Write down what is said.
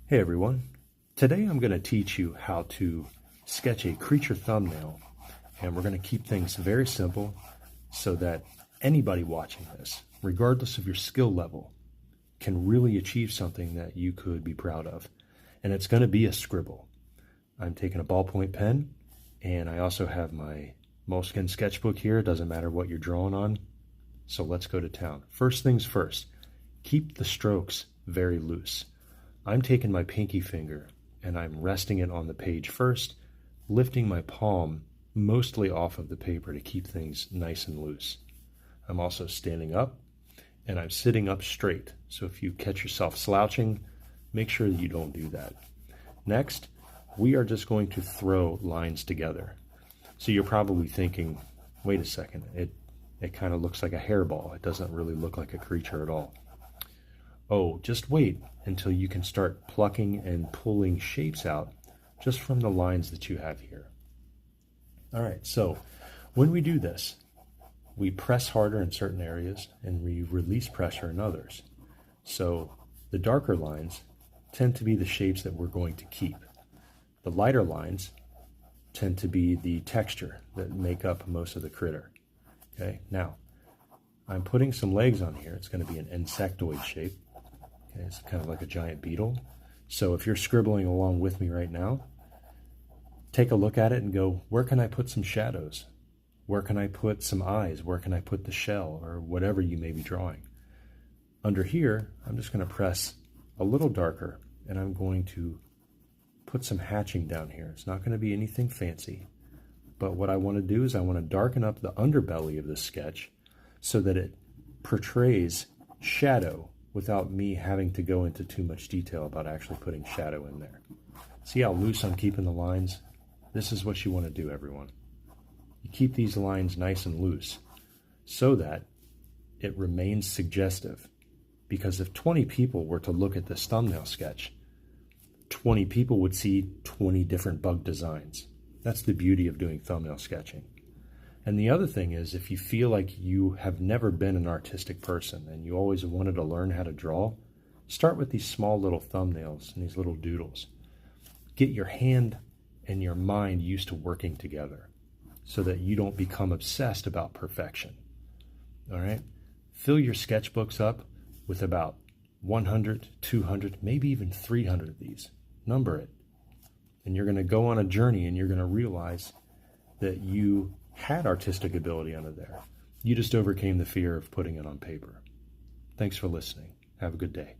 Hey everyone, today I'm going to teach you how to sketch a creature thumbnail, and we're going to keep things very simple so that anybody watching this, regardless of your skill level, can really achieve something that you could be proud of. And it's going to be a scribble. I'm taking a ballpoint pen, and I also have my Moleskine sketchbook here. It doesn't matter what you're drawing on, so let's go to town. First things first, keep the strokes very loose. I'm taking my pinky finger and I'm resting it on the page first, lifting my palm mostly off of the paper to keep things nice and loose. I'm also standing up and I'm sitting up straight. So if you catch yourself slouching, make sure that you don't do that. Next, we are just going to throw lines together. So you're probably thinking, wait a second, it kind of looks like a hairball. It doesn't really look like a creature at all. Oh, just wait until you can start plucking and pulling shapes out just from the lines that you have here. All right, so when we do this, we press harder in certain areas and we release pressure in others. So the darker lines tend to be the shapes that we're going to keep. The lighter lines tend to be the texture that make up most of the critter. Okay, now I'm putting some legs on here. It's going to be an insectoid shape. It's kind of like a giant beetle. So if you're scribbling along with me right now, take a look at it and go, where can I put some shadows? Where can I put some eyes? Where can I put the shell or whatever you may be drawing? Under here, I'm just going to press a little darker and I'm going to put some hatching down here. It's not going to be anything fancy, but what I want to do is I want to darken up the underbelly of the sketch so that it portrays shadow without me having to go into too much detail about actually putting shadow in there. See how loose I'm keeping the lines? This is what you want to do, everyone. You keep these lines nice and loose so that it remains suggestive. Because if 20 people were to look at this thumbnail sketch, 20 people would see 20 different bug designs. That's the beauty of doing thumbnail sketching. And the other thing is, if you feel like you have never been an artistic person and you always wanted to learn how to draw, start with these small little thumbnails and these little doodles. Get your hand and your mind used to working together so that you don't become obsessed about perfection. All right? Fill your sketchbooks up with about 100, 200, maybe even 300 of these. Number it. And you're going to go on a journey and you're going to realize that you had artistic ability under there. You just overcame the fear of putting it on paper. Thanks for listening. Have a good day.